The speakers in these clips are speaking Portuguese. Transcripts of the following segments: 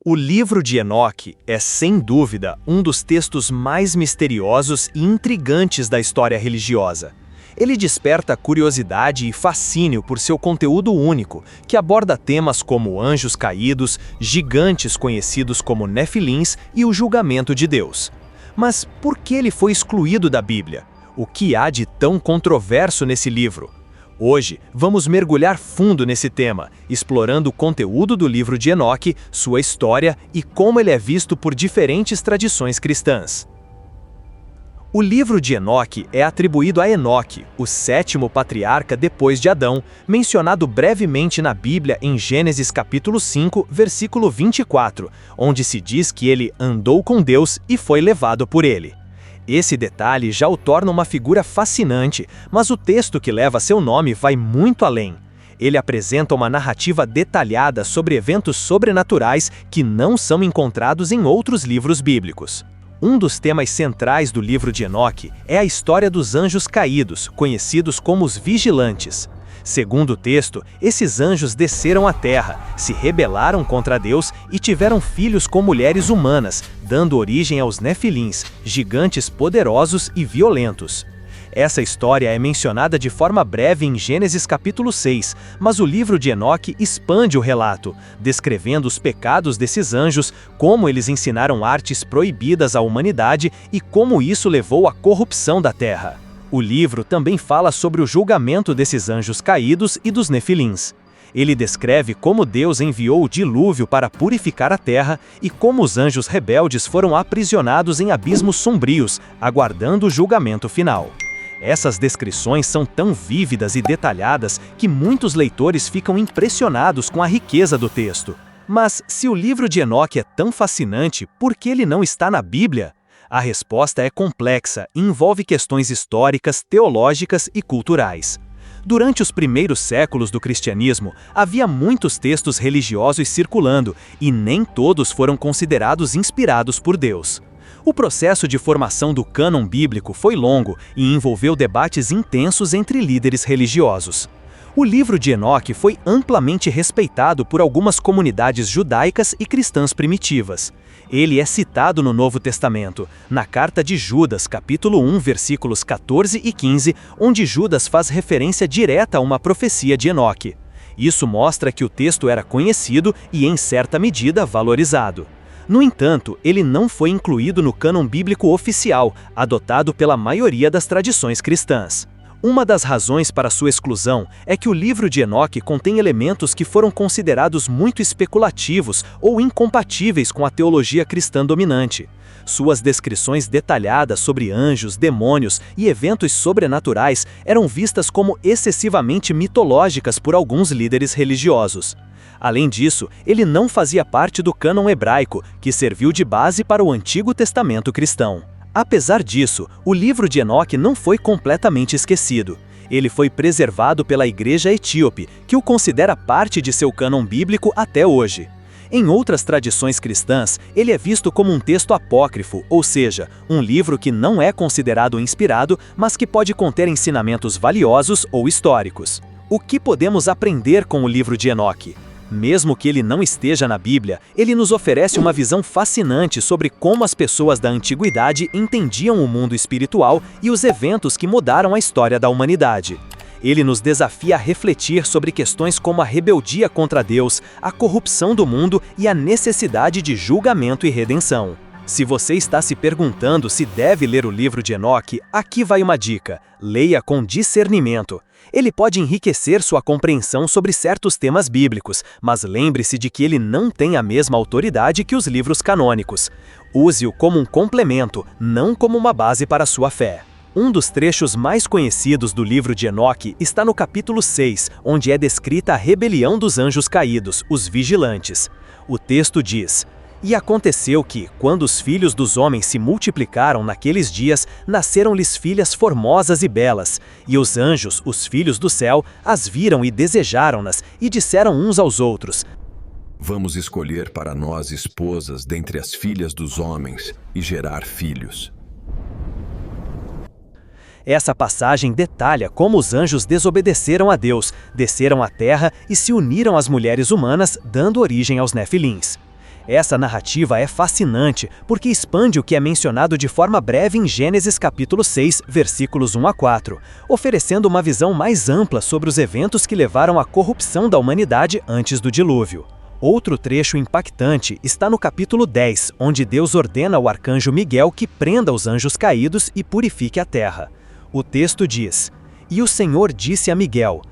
O livro de Enoque é, sem dúvida, um dos textos mais misteriosos e intrigantes da história religiosa. Ele desperta curiosidade e fascínio por seu conteúdo único, que aborda temas como anjos caídos, gigantes conhecidos como Nefilins e o julgamento de Deus. Mas por que ele foi excluído da Bíblia? O que há de tão controverso nesse livro? Hoje, vamos mergulhar fundo nesse tema, explorando o conteúdo do livro de Enoque, sua história e como ele é visto por diferentes tradições cristãs. O livro de Enoque é atribuído a Enoque, o sétimo patriarca depois de Adão, mencionado brevemente na Bíblia em Gênesis capítulo 5, versículo 24, onde se diz que ele andou com Deus e foi levado por ele. Esse detalhe já o torna uma figura fascinante, mas o texto que leva seu nome vai muito além. Ele apresenta uma narrativa detalhada sobre eventos sobrenaturais que não são encontrados em outros livros bíblicos. Um dos temas centrais do livro de Enoque é a história dos anjos caídos, conhecidos como os vigilantes. Segundo o texto, esses anjos desceram à terra, se rebelaram contra Deus e tiveram filhos com mulheres humanas, dando origem aos Nefilins, gigantes poderosos e violentos. Essa história é mencionada de forma breve em Gênesis capítulo 6, mas o livro de Enoque expande o relato, descrevendo os pecados desses anjos, como eles ensinaram artes proibidas à humanidade e como isso levou à corrupção da terra. O livro também fala sobre o julgamento desses anjos caídos e dos Nefilins. Ele descreve como Deus enviou o dilúvio para purificar a terra e como os anjos rebeldes foram aprisionados em abismos sombrios, aguardando o julgamento final. Essas descrições são tão vívidas e detalhadas que muitos leitores ficam impressionados com a riqueza do texto. Mas, se o livro de Enoque é tão fascinante, por que ele não está na Bíblia? A resposta é complexa e envolve questões históricas, teológicas e culturais. Durante os primeiros séculos do cristianismo, havia muitos textos religiosos circulando e nem todos foram considerados inspirados por Deus. O processo de formação do cânon bíblico foi longo e envolveu debates intensos entre líderes religiosos. O livro de Enoque foi amplamente respeitado por algumas comunidades judaicas e cristãs primitivas. Ele é citado no Novo Testamento, na carta de Judas, capítulo 1, versículos 14 e 15, onde Judas faz referência direta a uma profecia de Enoque. Isso mostra que o texto era conhecido e, em certa medida, valorizado. No entanto, ele não foi incluído no cânon bíblico oficial, adotado pela maioria das tradições cristãs. Uma das razões para sua exclusão é que o livro de Enoque contém elementos que foram considerados muito especulativos ou incompatíveis com a teologia cristã dominante. Suas descrições detalhadas sobre anjos, demônios e eventos sobrenaturais eram vistas como excessivamente mitológicas por alguns líderes religiosos. Além disso, ele não fazia parte do cânon hebraico, que serviu de base para o Antigo Testamento cristão. Apesar disso, o livro de Enoque não foi completamente esquecido. Ele foi preservado pela Igreja Etíope, que o considera parte de seu cânon bíblico até hoje. Em outras tradições cristãs, ele é visto como um texto apócrifo, ou seja, um livro que não é considerado inspirado, mas que pode conter ensinamentos valiosos ou históricos. O que podemos aprender com o livro de Enoque? Mesmo que ele não esteja na Bíblia, ele nos oferece uma visão fascinante sobre como as pessoas da antiguidade entendiam o mundo espiritual e os eventos que mudaram a história da humanidade. Ele nos desafia a refletir sobre questões como a rebeldia contra Deus, a corrupção do mundo e a necessidade de julgamento e redenção. Se você está se perguntando se deve ler o livro de Enoque, aqui vai uma dica: leia com discernimento. Ele pode enriquecer sua compreensão sobre certos temas bíblicos, mas lembre-se de que ele não tem a mesma autoridade que os livros canônicos. Use-o como um complemento, não como uma base para sua fé. Um dos trechos mais conhecidos do livro de Enoque está no capítulo 6, onde é descrita a rebelião dos anjos caídos, os vigilantes. O texto diz: "E aconteceu que, quando os filhos dos homens se multiplicaram naqueles dias, nasceram-lhes filhas formosas e belas. E os anjos, os filhos do céu, as viram e desejaram-nas, e disseram uns aos outros: Vamos escolher para nós esposas dentre as filhas dos homens e gerar filhos." Essa passagem detalha como os anjos desobedeceram a Deus, desceram à terra e se uniram às mulheres humanas, dando origem aos Nefilins. Essa narrativa é fascinante porque expande o que é mencionado de forma breve em Gênesis capítulo 6, versículos 1 a 4, oferecendo uma visão mais ampla sobre os eventos que levaram à corrupção da humanidade antes do dilúvio. Outro trecho impactante está no capítulo 10, onde Deus ordena ao arcanjo Miguel que prenda os anjos caídos e purifique a terra. O texto diz: "E o Senhor disse a Miguel: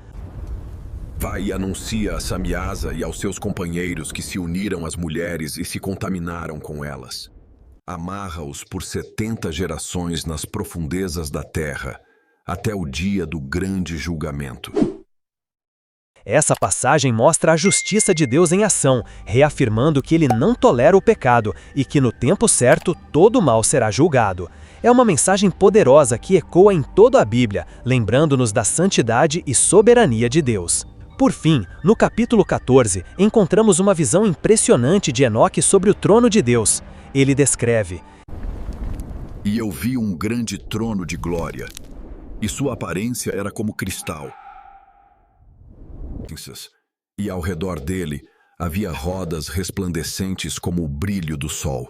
Vai e anuncia a Samiasa e aos seus companheiros que se uniram às mulheres e se contaminaram com elas. Amarra-os por 70 gerações nas profundezas da terra, até o dia do grande julgamento." Essa passagem mostra a justiça de Deus em ação, reafirmando que ele não tolera o pecado e que no tempo certo todo mal será julgado. É uma mensagem poderosa que ecoa em toda a Bíblia, lembrando-nos da santidade e soberania de Deus. Por fim, no capítulo 14, encontramos uma visão impressionante de Enoque sobre o trono de Deus. Ele descreve: "E eu vi um grande trono de glória, e sua aparência era como cristal. E ao redor dele havia rodas resplandecentes como o brilho do sol.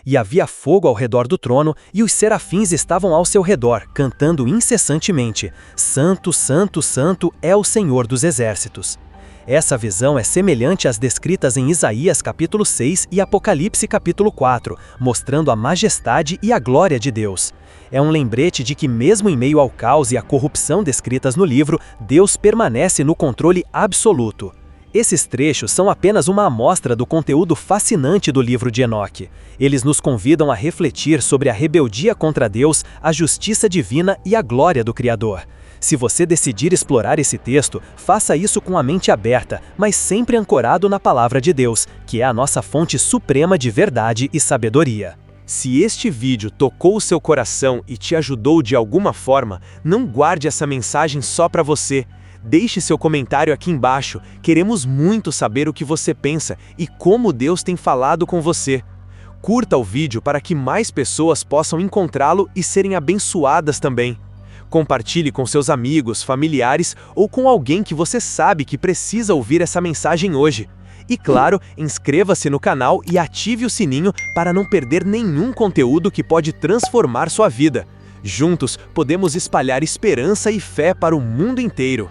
E havia fogo ao redor do trono, e os serafins estavam ao seu redor, cantando incessantemente: Santo, Santo, Santo é o Senhor dos Exércitos." Essa visão é semelhante às descritas em Isaías capítulo 6 e Apocalipse capítulo 4, mostrando a majestade e a glória de Deus. É um lembrete de que mesmo em meio ao caos e à corrupção descritas no livro, Deus permanece no controle absoluto. Esses trechos são apenas uma amostra do conteúdo fascinante do livro de Enoque. Eles nos convidam a refletir sobre a rebeldia contra Deus, a justiça divina e a glória do Criador. Se você decidir explorar esse texto, faça isso com a mente aberta, mas sempre ancorado na palavra de Deus, que é a nossa fonte suprema de verdade e sabedoria. Se este vídeo tocou o seu coração e te ajudou de alguma forma, não guarde essa mensagem só para você. Deixe seu comentário aqui embaixo, queremos muito saber o que você pensa e como Deus tem falado com você. Curta o vídeo para que mais pessoas possam encontrá-lo e serem abençoadas também. Compartilhe com seus amigos, familiares ou com alguém que você sabe que precisa ouvir essa mensagem hoje. E claro, inscreva-se no canal e ative o sininho para não perder nenhum conteúdo que pode transformar sua vida. Juntos, podemos espalhar esperança e fé para o mundo inteiro.